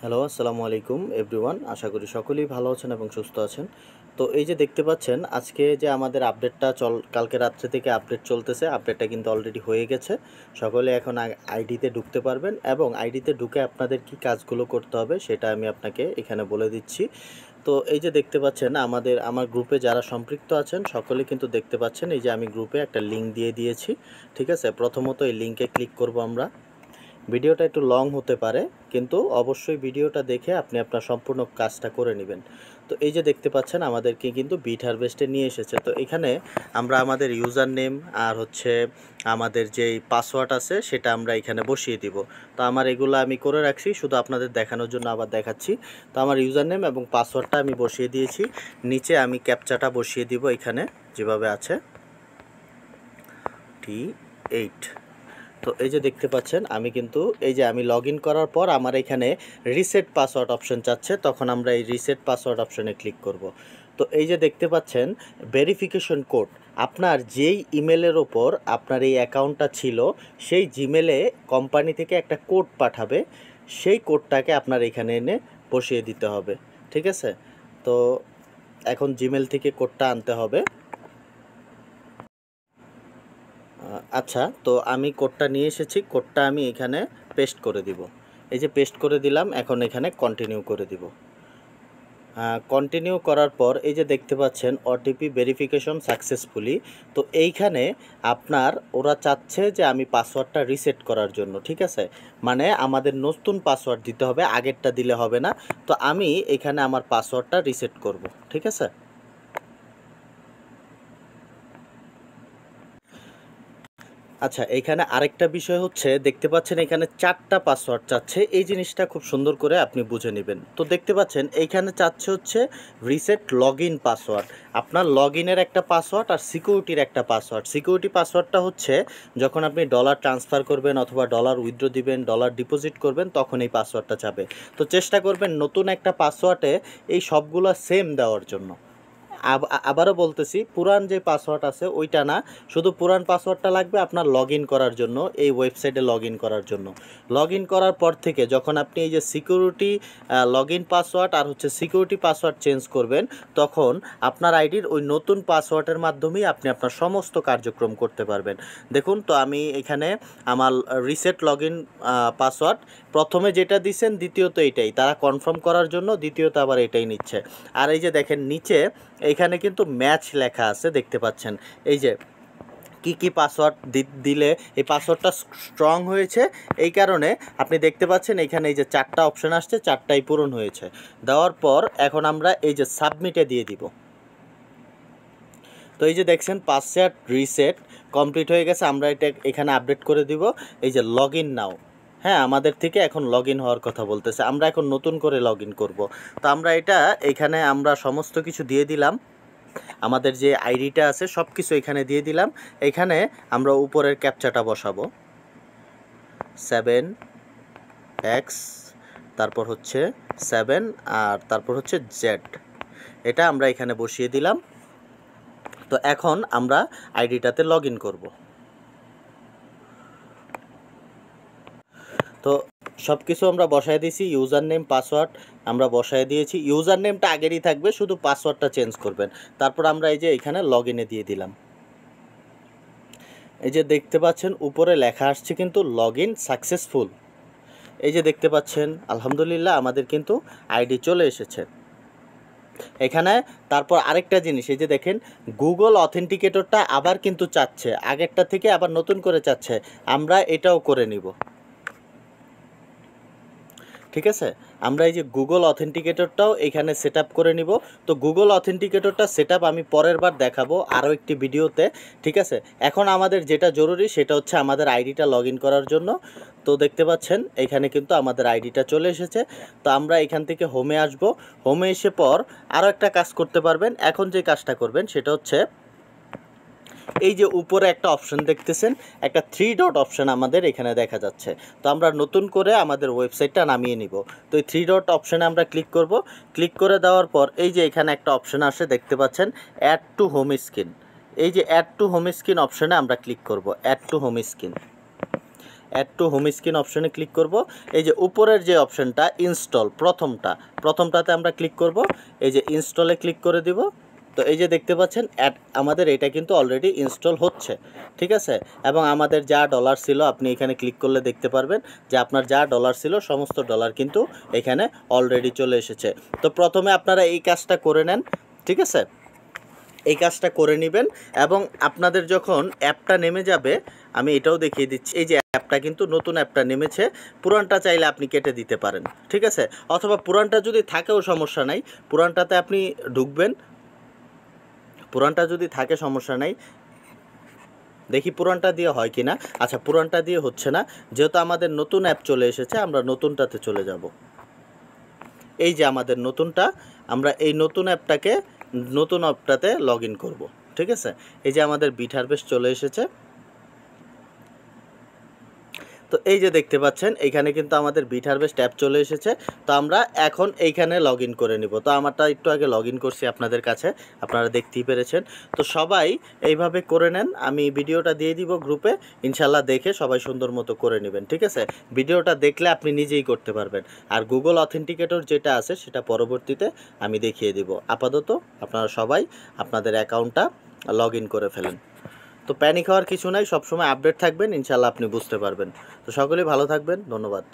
Hello, আসসালামু আলাইকুম everyone. আশা করি সকলেই ভালো আছেন এবং সুস্থ আছেন। তো এই যে দেখতে পাচ্ছেন আজকে যে আমাদের আপডেটটা কালকে রাত্রে থেকে আপডেট চলতেছে, আপডেটটা কিন্তু অলরেডি হয়ে গেছে। সকলে এখন আইডিতে ঢুকতে পারবেন এবং আইডিতে ঢুকে আপনাদের কি কাজগুলো করতে হবে সেটা আমি আপনাকে এখানে বলে দিচ্ছি। তো এই যে দেখতে পাচ্ছেন আমার গ্রুপে যারা সম্পৃক্ত আছেন সকলে কিন্তু দেখতে পাচ্ছেন এই যে আমি গ্রুপে একটা লিঙ্ক দিয়ে দিয়েছি। ঠিক আছে, প্রথমত এই লিঙ্কে ক্লিক করব আমরা। ভিডিওটা একটু লং হতে পারে, কিন্তু অবশ্যই ভিডিওটা দেখে আপনি আপনার সম্পূর্ণ কাজটা করে নেবেন। তো এই যে দেখতে পাচ্ছেন আমাদেরকে কিন্তু বিট হারভেস্টে নিয়ে এসেছে। তো এখানে আমরা আমাদের ইউজার নেম আর হচ্ছে আমাদের যেই পাসওয়ার্ড আছে সেটা আমরা এখানে বসিয়ে দিব। তো আমার এগুলো আমি করে রাখছি, শুধু আপনাদের দেখানোর জন্য আবার দেখাচ্ছি। তো আমার ইউজার নেম এবং পাসওয়ার্ডটা আমি বসিয়ে দিয়েছি। নিচে আমি ক্যাপচাটা বসিয়ে দিব এখানে যেভাবে আছে T8। তো এই যে দেখতে পাচ্ছেন আমি কিন্তু এই যে আমি লগ ইন করার পর আমার এখানে রিসেট পাসওয়ার্ড অপশন চাচ্ছে, তখন আমরা এই রিসেট পাসওয়ার্ড অপশনে ক্লিক করব। তো এই যে দেখতে পাচ্ছেন ভেরিফিকেশন কোড, আপনার যেই ইমেলের ওপর আপনার এই অ্যাকাউন্টটা ছিল সেই জিমেলে কোম্পানি থেকে একটা কোড পাঠাবে, সেই কোডটাকে আপনার এখানে এনে বসিয়ে দিতে হবে। ঠিক আছে, তো এখন জিমেল থেকে কোডটা আনতে হবে। আচ্ছা, তো আমি কোডটা নিয়ে এসেছি, কোডটা আমি এখানে পেস্ট করে দিব। এই যে পেস্ট করে দিলাম, এখন এখানে কন্টিনিউ করে দিব। কন্টিনিউ করার পর এই যে দেখতে পাচ্ছেন ওটিপি ভেরিফিকেশন সাকসেসফুলি। তো এইখানে আপনার ওরা চাচ্ছে যে আমি পাসওয়ার্ডটা রিসেট করার জন্য। ঠিক আছে, মানে আমাদের নতুন পাসওয়ার্ড দিতে হবে, আগেরটা দিলে হবে না। তো আমি এখানে আমার পাসওয়ার্ডটা রিসেট করব। ঠিক আছে, আচ্ছা এখানে আরেকটা বিষয় হচ্ছে, দেখতে পাচ্ছেন এখানে 4টা পাসওয়ার্ড চাচ্ছে। এই জিনিসটা খুব সুন্দর করে আপনি বুঝে নেবেন। তো দেখতে পাচ্ছেন এইখানে চাচ্ছে হচ্ছে রিসেট লগইন পাসওয়ার্ড। আপনার লগইনের একটা পাসওয়ার্ড আর সিকিউরিটির একটা পাসওয়ার্ড। সিকিউরিটি পাসওয়ার্ডটা হচ্ছে যখন আপনি ডলার ট্রান্সফার করবেন অথবা ডলার উইথড্র দিবেন, ডলার ডিপোজিট করবেন, তখন এই পাসওয়ার্ডটা চাবে। তো চেষ্টা করবেন নতুন একটা পাসওয়ার্ডে এই সবগুলো সেম দেওয়ার জন্য। আবারও বলতেছি, পুরান যে পাসওয়ার্ড আছে ওইটা না, শুধু পুরান পাসওয়ার্ডটা লাগবে আপনার লগ ইন করার জন্য, এই ওয়েবসাইটে লগ ইন করার জন্য। লগ ইন করার পর থেকে যখন আপনি এই যে সিকিউরিটি লগ ইন পাসওয়ার্ড আর হচ্ছে সিকিউরিটি পাসওয়ার্ড চেঞ্জ করবেন, তখন আপনার আইডির ওই নতুন পাসওয়ার্ডের মাধ্যমেই আপনি আপনার সমস্ত কার্যক্রম করতে পারবেন। দেখুন, তো আমি এখানে আমার রিসেট লগ ইন পাসওয়ার্ড, প্রথমে যেটা দিছেন দ্বিতীয়ত এটাই, তারা কনফার্ম করার জন্য দ্বিতীয়ত আবার এটাই নিচ্ছে। আর এই যে দেখেন নিচে এইখানে কিন্তু ম্যাচ লেখা আছে, দেখতে পাচ্ছেন এই যে কি পাসওয়ার্ড দিলে এই পাসওয়ার্ডটা স্ট্রং হয়েছে, এই কারণে আপনি দেখতে পাচ্ছেন এখানে এই যে 4টা অপশন আসছে, 4টাই পূরণ হয়েছে। দেওয়ার পর এখন আমরা এই যে সাবমিটে দিয়ে দিব। তো এই যে দেখছেন পাসওয়ার্ড রিসেট কমপ্লিট হয়ে গেছে, আমরা এটা এখানে আপডেট করে দিব। এই যে লগ ইন নাও, হ্যাঁ আমাদের থেকে এখন লগ ইন হওয়ার কথা বলতেছে, আমরা এখন নতুন করে লগ ইন করবো। তো আমরা এটা এখানে আমরা সমস্ত কিছু দিয়ে দিলাম, আমাদের যে আইডিটা আছে সব কিছু এখানে দিয়ে দিলাম। এখানে আমরা উপরের ক্যাপচাটা বসাবো 7x, তারপর হচ্ছে 7 আর তারপর হচ্ছে Z, এটা আমরা এখানে বসিয়ে দিলাম। তো এখন আমরা আইডিটাতে লগ ইন করবো। তো সব কিছু আমরা বসায় দিয়েছি, ইউজার নেম পাসওয়ার্ড আমরা বসায় দিয়েছি। ইউজার নেমটা আগেরই থাকবে, শুধু পাসওয়ার্ডটা চেঞ্জ করবেন। তারপর আমরা এই যে এখানে লগ ইনে দিয়ে দিলাম। এই যে দেখতে পাচ্ছেন উপরে লেখা আসছে কিন্তু লগ ইন সাকসেসফুল। এই যে দেখতে পাচ্ছেন আলহামদুলিল্লাহ আমাদের কিন্তু আইডি চলে এসেছে এখানে। তারপর আরেকটা জিনিস, এই যে দেখেন গুগল অথেন্টিকেটরটা আবার কিন্তু চাচ্ছে, আগেরটা থেকে আবার নতুন করে চাচ্ছে, আমরা এটাও করে নিব। ঠিক আছে, আমরা এই যে গুগল অথেন্টিকেটরটাও এখানে সেট আপ করে নিব। তো গুগল অথেন্টিকেটরটা সেট আপ আমি পরের বার দেখাবো আরও একটি ভিডিওতে। ঠিক আছে, এখন আমাদের যেটা জরুরি সেটা হচ্ছে আমাদের আইডিটা লগ ইন করার জন্য। তো দেখতে পাচ্ছেন এখানে কিন্তু আমাদের আইডিটা চলে এসেছে। তো আমরা এখান থেকে হোমে আসব, হোমে এসে পর আরও একটা কাজ করতে পারবেন। এখন যে কাজটা করবেন সেটা হচ্ছে এই যে উপরে একটা অপশন দেখতেছেন, একটা 3 ডট অপশন আমাদের এখানে দেখা যাচ্ছে। তো আমরা নতুন করে আমাদের ওয়েবসাইটটা নামিয়ে নিব। তো এই 3 ডট অপশনে আমরা ক্লিক করব। ক্লিক করে দেওয়ার পর এই যে এখানে একটা অপশন আসে, দেখতে পাচ্ছেন অ্যাড টু হোম স্ক্রিন। এই যে অ্যাড টু হোম স্ক্রিন অপশনে আমরা ক্লিক করব, add to home screen. Add to home screen অপশনে ক্লিক করব। এই যে উপরের যে অপশনটা ইনস্টল, প্রথমটাতে আমরা ক্লিক করব। এই যে ইনস্টলে ক্লিক করে দিব। তো এই যে দেখতে পাচ্ছেন আমাদের এটা কিন্তু অলরেডি ইনস্টল হচ্ছে, ঠিক আছে। এবং আমাদের যা ডলার ছিল আপনি এখানে ক্লিক করলে দেখতে পারবেন যে আপনার যা ডলার ছিল সমস্ত ডলার কিন্তু এখানে অলরেডি চলে এসেছে। তো প্রথমে আপনারা এই কাজটা করে নেন, ঠিক আছে, এই কাজটা করে নেবেন। এবং আপনাদের যখন অ্যাপটা নেমে যাবে, আমি এটাও দেখিয়ে দিচ্ছি, এই যে অ্যাপটা কিন্তু নতুন অ্যাপটা নেমেছে, পুরানটা চাইলে আপনি কেটে দিতে পারেন, ঠিক আছে। অথবা পুরানটা যদি থাকেও সমস্যা নাই, পুরানটাতে আপনি ঢুকবেন, পুরানটা যদি থাকে সমস্যা নাই। দেখি পুরানটা দিয়ে হয় কি না। আচ্ছা, পুরানটা দিয়ে হচ্ছে না, যেহেতু আমাদের নতুন অ্যাপ চলে এসেছে আমরা নতুনটাতে চলে যাব। এই যে আমাদের নতুনটা, আমরা এই নতুন অ্যাপটাতে লগ ইন করবো, ঠিক আছে। এই যে আমাদের বিটহারভেস্ট চলে এসেছে। তো এই যে দেখতে পাচ্ছেন এখানে কিন্তু আমাদের বিটহারভেস্ট অ্যাপ চলে এসেছে। তো আমরা এখন এইখানে লগ ইন করে নিব। তো আমারটা একটু আগে লগ ইন করছি আপনাদের কাছে, আপনারা দেখতেই পেরেছেন। তো সবাই এইভাবে করে নেন, আমি ভিডিওটা দিয়ে দিব গ্রুপে, ইনশাল্লাহ দেখে সবাই সুন্দর মতো করে নেবেন, ঠিক আছে। ভিডিওটা দেখলে আপনি নিজেই করতে পারবেন। আর গুগল অথেন্টিকেটর যেটা আছে সেটা পরবর্তীতে আমি দেখিয়ে দিব। আপাতত আপনারা সবাই আপনাদের অ্যাকাউন্টটা লগ ইন করে ফেলেন। তো প্যানিক হওয়ার কিছু নাই, সবসময় আপডেট থাকবেন, ইনশাল্লাহ আপনি বুঝতে পারবেন। তো সকলেই ভালো থাকবেন, ধন্যবাদ।